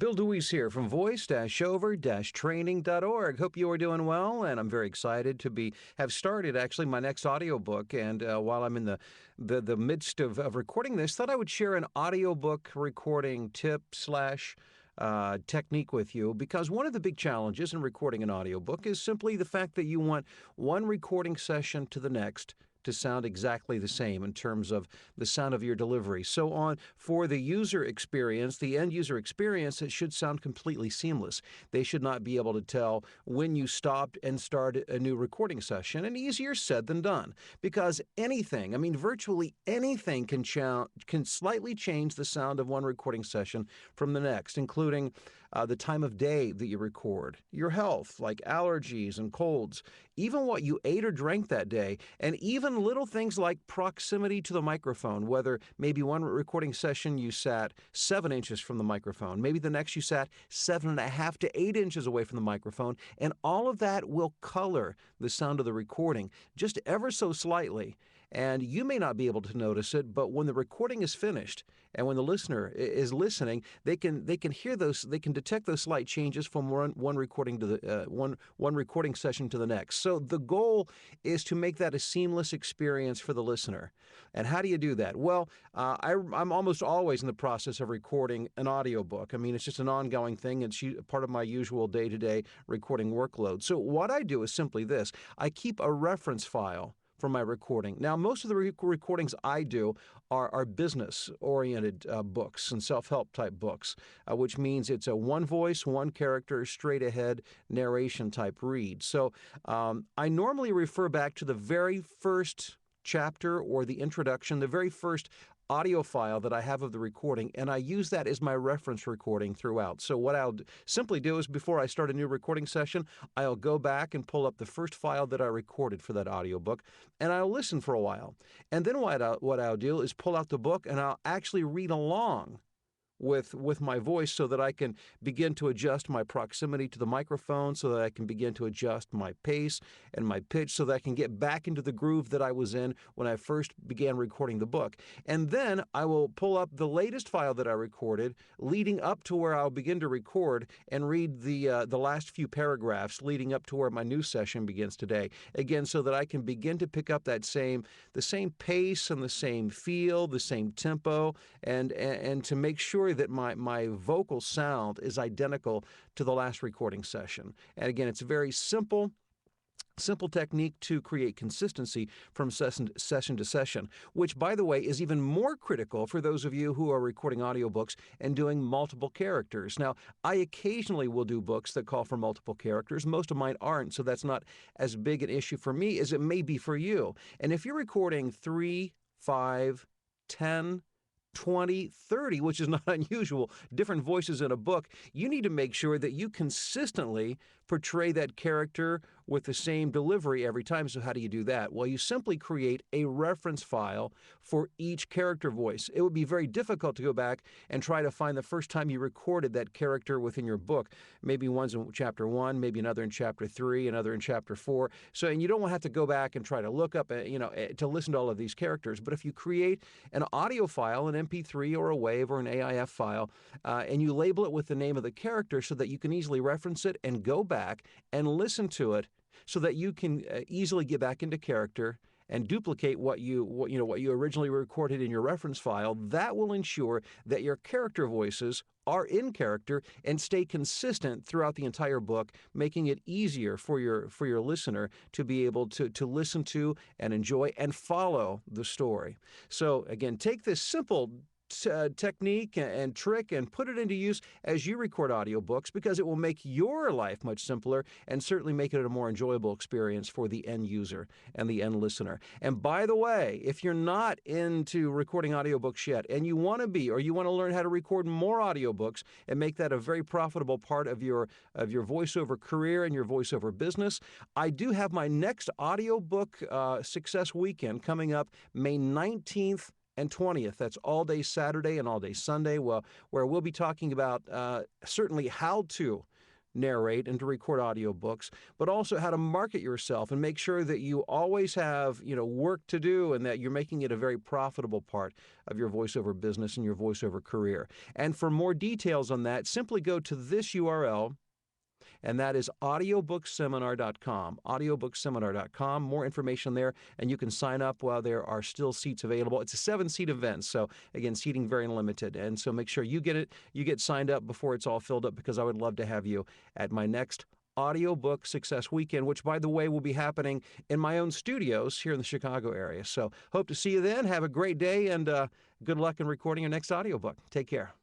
Bill Deweese here from voice-over-training.org. Hope you are doing well, and I'm very excited to have started actually my next audiobook. And while I'm in the midst of recording this, thought I would share an audiobook recording tip slash technique with you, because one of the big challenges in recording an audiobook is simply the fact that you want one recording session to the next to sound exactly the same in terms of the sound of your delivery. So on for the user experience, the end user experience, it should sound completely seamless. They should not be able to tell when you stopped and started a new recording session, and easier said than done, because anything, virtually anything can slightly change the sound of one recording session from the next, including the time of day that you record, your health, like allergies and colds, even what you ate or drank that day, and even little things like proximity to the microphone, whether maybe one recording session you sat 7 inches from the microphone, maybe the next you sat 7.5 to 8 inches away from the microphone, and all of that will color the sound of the recording just ever so slightly. And you may not be able to notice it, but when the recording is finished and when the listener is listening, they can hear those, they can detect those slight changes from one recording to the one recording session to the next. So the goal is to make that a seamless experience for the listener. And how do you do that? Well, I'm almost always in the process of recording an audiobook. It's just an ongoing thing. It's part of my usual day-to-day recording workload. So what I do is simply this. I keep a reference file for my recording. Now, most of the recordings I do are business-oriented books and self-help type books, which means it's a one voice, one character, straight-ahead narration type read. So I normally refer back to the very first chapter or the introduction, the very first audio file that I have of the recording, and I use that as my reference recording throughout. So what I'll simply do is before I start a new recording session, I'll go back and pull up the first file that I recorded for that audiobook, and I'll listen for a while. And then what I'll do is pull out the book, and I'll actually read along with my voice so that I can begin to adjust my proximity to the microphone, so that I can begin to adjust my pace and my pitch, so that I can get back into the groove that I was in when I first began recording the book. And then I will pull up the latest file that I recorded leading up to where I'll begin to record and read the last few paragraphs leading up to where my new session begins today. Again, so that I can begin to pick up the same pace and the same feel, the same tempo, and to make sure that my vocal sound is identical to the last recording session. And again, it's a very simple technique to create consistency from session to session, which, by the way, is even more critical for those of you who are recording audiobooks and doing multiple characters. Now, I occasionally will do books that call for multiple characters. Most of mine aren't, so that's not as big an issue for me as it may be for you. And if you're recording 3, 5, 10, 20, 30, which is not unusual, different voices in a book, you need to make sure that you consistently portray that character with the same delivery every time. So how do you do that? Well, you simply create a reference file for each character voice. It would be very difficult to go back and try to find the first time you recorded that character within your book. Maybe one's in chapter 1, maybe another in chapter 3, another in chapter 4. So, and you don't want to have to go back and try to look up, to listen to all of these characters. But if you create an audio file, an MP3 or a WAV or an AIF file, and you label it with the name of the character so that you can easily reference it and go back and listen to it, so that you can easily get back into character and duplicate what you originally recorded in your reference file, that will ensure that your character voices are in character and stay consistent throughout the entire book, making it easier for your listener to be able to listen to and enjoy and follow the story. So again, take this simple technique and trick and put it into use as you record audiobooks, because it will make your life much simpler and certainly make it a more enjoyable experience for the end user and the end listener. And by the way, if you're not into recording audiobooks yet and you want to be, or you want to learn how to record more audiobooks and make that a very profitable part of your voiceover career and your voiceover business, I do have my next audiobook success weekend coming up May 19th and 20th. That's all day Saturday and all day Sunday, where we'll be talking about certainly how to narrate and to record audiobooks, but also how to market yourself and make sure that you always have, work to do and that you're making it a very profitable part of your voiceover business and your voiceover career. And for more details on that, simply go to this URL, and that is audiobookseminar.com. Audiobookseminar.com. More information there, and you can sign up while there are still seats available. It's a 7-seat event, so again, seating very limited. And so make sure you get signed up before it's all filled up, because I would love to have you at my next Audiobook Success Weekend, which, by the way, will be happening in my own studios here in the Chicago area. So hope to see you then. Have a great day, and good luck in recording your next audiobook. Take care.